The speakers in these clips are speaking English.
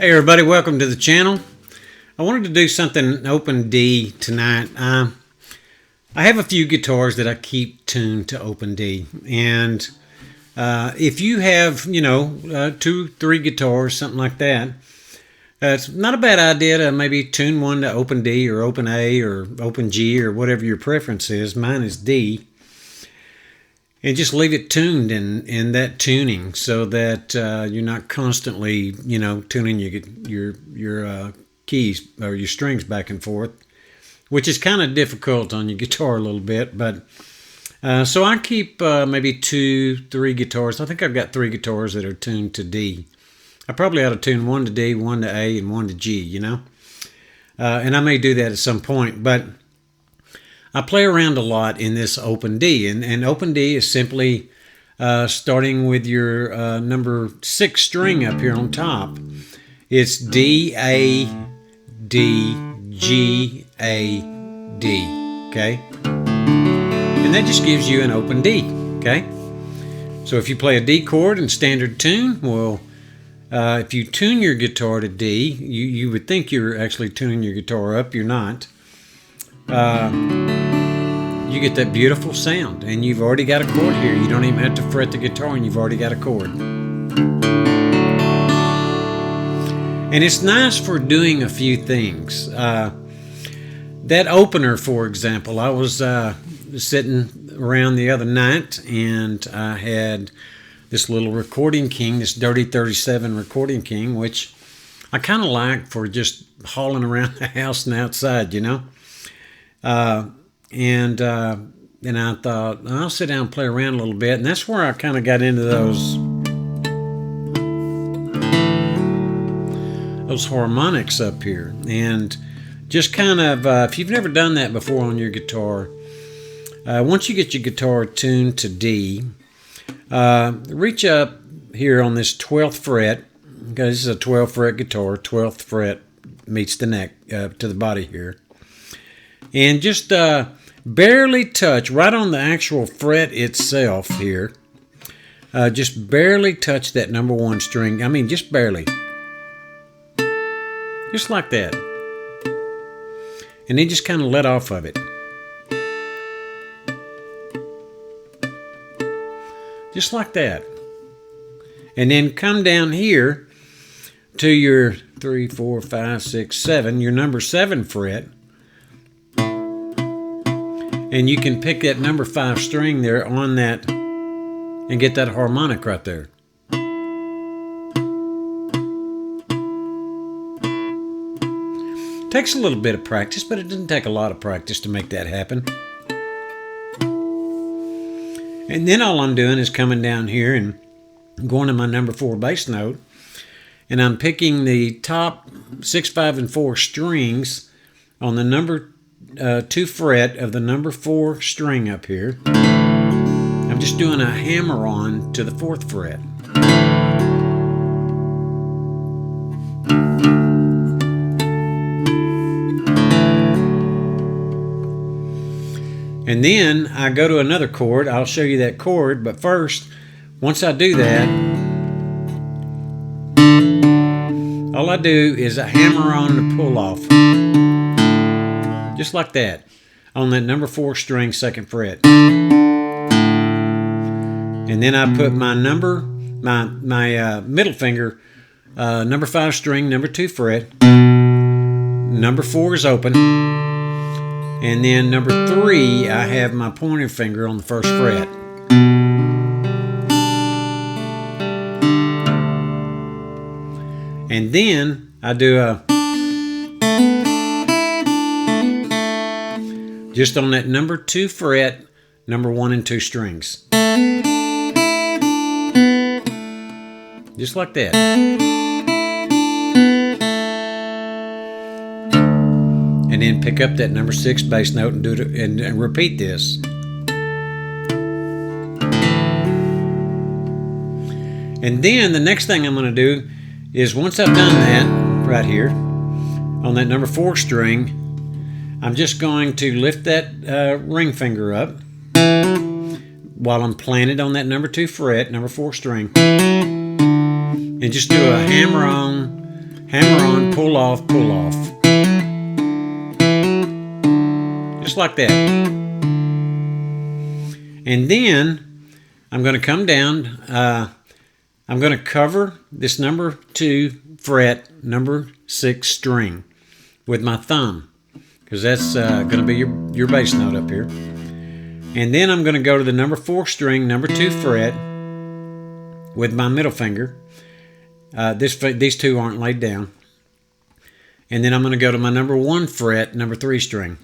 Hey everybody, welcome to the channel. I wanted to do something open D tonight. I have a few guitars that I keep tuned to open D, and if you have, 2-3 guitars, something like that, it's not a bad idea to maybe tune one to open D or open A or open G or whatever your preference is. Mine is D. And just leave it tuned in that tuning so that you're not constantly, tuning your keys or your strings back and forth, which is kind of difficult on your guitar a little bit. But so I keep maybe 2-3 guitars. I think I've got 3 guitars that are tuned to D. I probably ought to tune one to D, one to A, and one to G, and I may do that at some point, but I play around a lot in this open D, and open D is simply starting with your number 6 string up here on top. It's D, A, D, G, A, D, okay? And that just gives you an open D, okay? So if you play a D chord in standard tune, well, if you tune your guitar to D, you would think you're actually tuning your guitar up. You're not. You get that beautiful sound, and you've already got a chord here. You don't even have to fret the guitar, and you've already got a chord. And it's nice for doing a few things. That opener, for example, I was sitting around the other night, and I had this little recording king, this Dirty 37 recording king, which I kind of like for just hauling around the house and outside, And I thought, I'll sit down and play around a little bit. And that's where I kind of got into those harmonics up here. And just kind of, if you've never done that before on your guitar, once you get your guitar tuned to D, reach up here on this 12th fret. Okay, this is a 12th fret guitar. 12th fret meets the neck to the body here. And just barely touch, right on the actual fret itself here, just barely touch that number 1 string. I mean, just barely. Just like that. And then just kind of let off of it. Just like that. And then come down here to your 3, 4, 5, 6, 7, your number 7 fret. And you can pick that number 5 string there on that and get that harmonic right there. Takes a little bit of practice, but it doesn't take a lot of practice to make that happen. And then all I'm doing is coming down here and going to my number 4 bass note, and I'm picking the top 6, 5, and 4 strings on the number 2 fret of the number 4 string up here. I'm just doing a hammer on to the 4th fret. And then I go to another chord. I'll show you that chord, but first, once I do that, all I do is a hammer on the pull off. Just like that, on that number 4 string, 2nd fret. And then I put my middle finger, number 5 string, number 2 fret. Number 4 is open. And then number 3, I have my pointer finger on the 1st fret. And then I do just on that number 2 fret, number 1 and 2 strings. Just like that. And then pick up that number 6 bass note and do it and repeat this. And then the next thing I'm going to do is, once I've done that right here on that number 4 string, I'm just going to lift that ring finger up while I'm planted on that number 2 fret, number 4 string, and just do a hammer on hammer on, pull off, pull off. Just like that. And then I'm going to come down. I'm going to cover this number 2 fret, number 6 string with my thumb, because that's going to be your bass note up here. And then I'm going to go to the number 4 string, number 2 fret with my middle finger. These two aren't laid down. And then I'm going to go to my number 1 fret, number 3 string.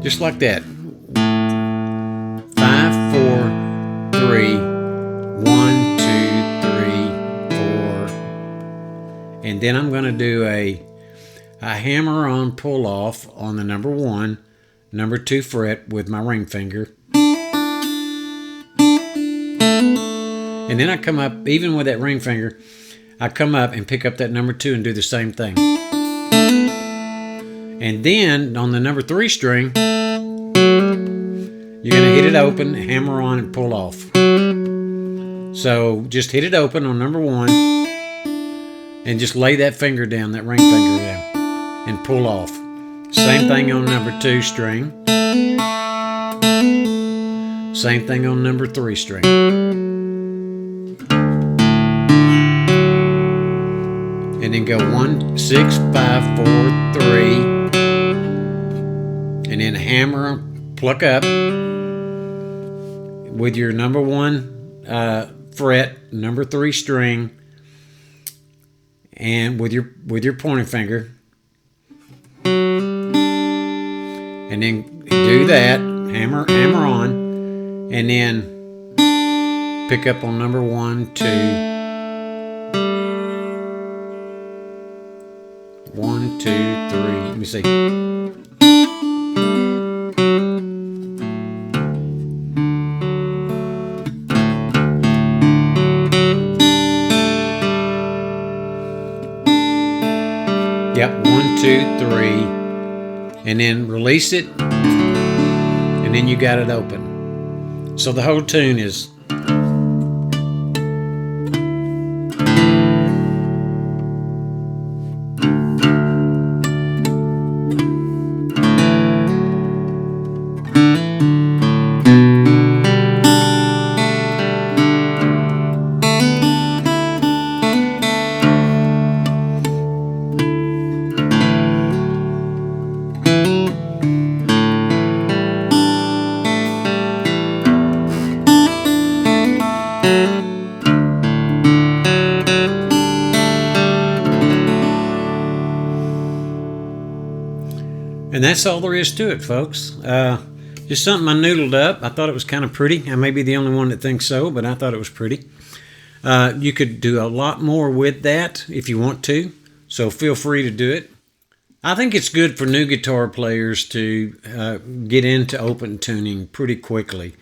Just like that. 5, 4, 3, 1, 2, 3, 4. And then I'm going to do a hammer on pull off on the number 1, number 2 fret with my ring finger. And then I come up, even with that ring finger, I come up and pick up that number 2 and do the same thing. And then on the number 3 string, you're going to hit it open, hammer on, and pull off. So just hit it open on number 1 and just lay that finger down, that ring finger down, and pull off. Same thing on number 2 string. Same thing on number 3 string. And then go 1, 6, 5, 4, 3. And then hammer, pluck up with your number 1 fret, number 3 string, and with your pointing finger. And then do that, hammer on, and then pick up on number 1, 2, 1, 2, 3. Let me see. Yep, 1, 2, 3, and then release it, and then you got it open. So the whole tune is. And that's all there is to it, folks. Just something I noodled up. I thought it was kind of pretty. I may be the only one that thinks so, but I thought it was pretty. You could do a lot more with that if you want to, so feel free to do it. I think it's good for new guitar players to get into open tuning pretty quickly.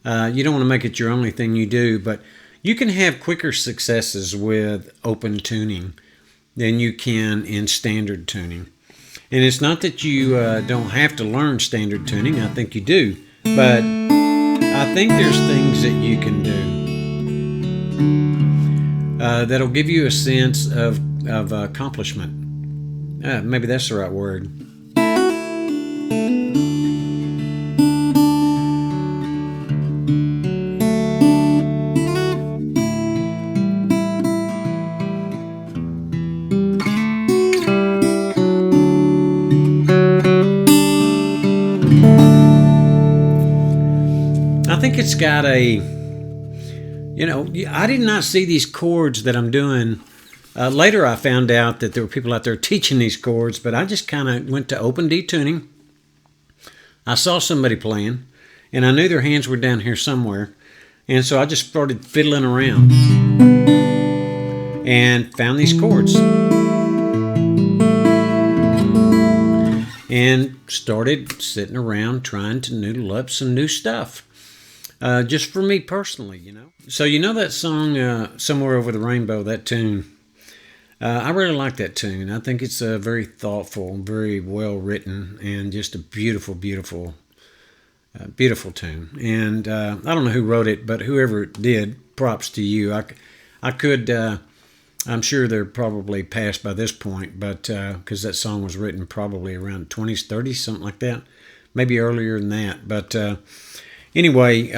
You don't want to make it your only thing you do, but you can have quicker successes with open tuning than you can in standard tuning. And it's not that you don't have to learn standard tuning. I think you do. But I think there's things that you can do that'll give you a sense of accomplishment. Maybe that's the right word. I think it's got a, I did not see these chords that I'm doing. Later I found out that there were people out there teaching these chords, but I just kind of went to open D tuning. I saw somebody playing, and I knew their hands were down here somewhere. And so I just started fiddling around and found these chords. And started sitting around trying to noodle up some new stuff. Just for me personally, So that song, Somewhere Over the Rainbow, that tune. I really like that tune. I think it's very thoughtful, very well written, and just a beautiful, beautiful Beautiful tune. And I don't know who wrote it, but whoever did, props to you. I could, I'm sure they're probably past by this point, but because that song was written probably around 20s, 30s, something like that. Maybe earlier than that. But anyway,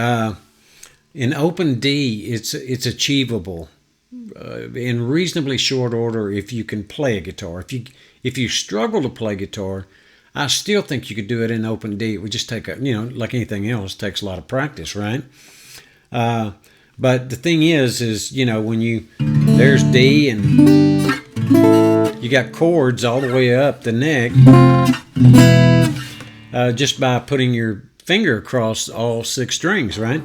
in open D, it's achievable in reasonably short order if you can play a guitar. If you struggle to play guitar, I still think you could do it in open D. It would just take like anything else, takes a lot of practice, right? But the thing is when there's D and you got chords all the way up the neck, just by putting your finger across all 6 strings, right?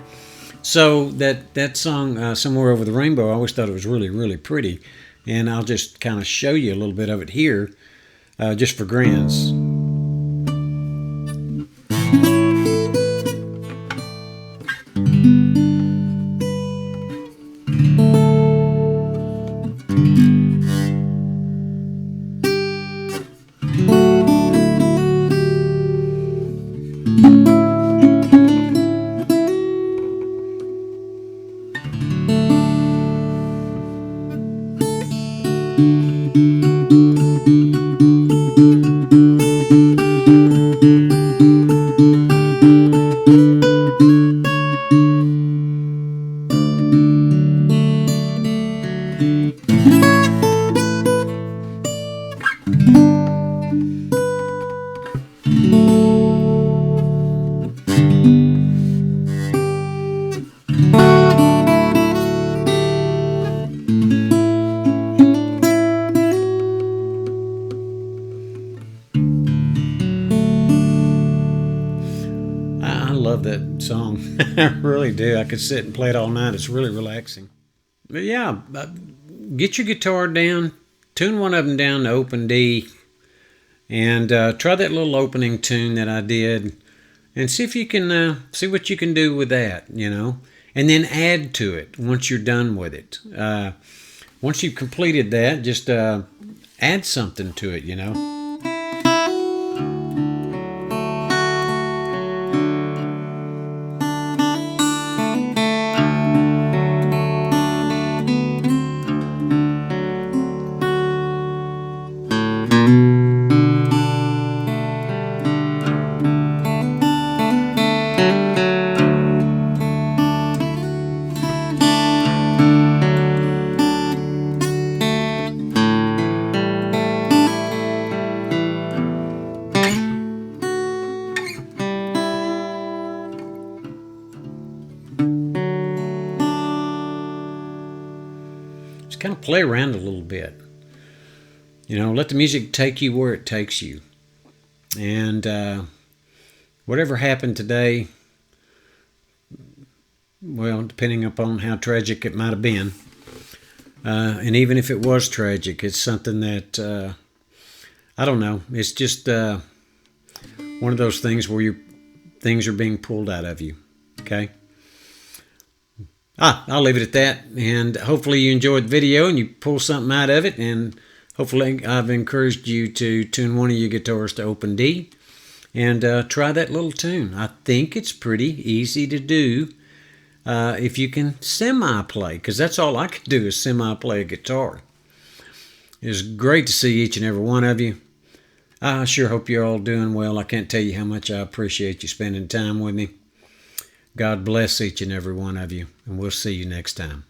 So that song, Somewhere Over the Rainbow, I always thought it was really, really pretty. And I'll just kind of show you a little bit of it here, just for grins. I love that song. I really do. I could sit and play it all night. It's really relaxing. But yeah, get your guitar down, tune one of them down to open D, and try that little opening tune that I did, and see if you can see what you can do with that, and then add to it once you're done with it. Once you've completed that, just add something to it, Just kind of play around a little bit. Let the music take you where it takes you. And whatever happened today, well, depending upon how tragic it might have been, and even if it was tragic, it's something that, I don't know, it's just one of those things where things are being pulled out of you, okay? I'll leave it at that, and hopefully you enjoyed the video and you pull something out of it, and hopefully I've encouraged you to tune one of your guitars to open D and try that little tune. I think it's pretty easy to do if you can semi-play, because that's all I can do is semi-play a guitar. It's great to see each and every one of you. I sure hope you're all doing well. I can't tell you how much I appreciate you spending time with me. God bless each and every one of you, and we'll see you next time.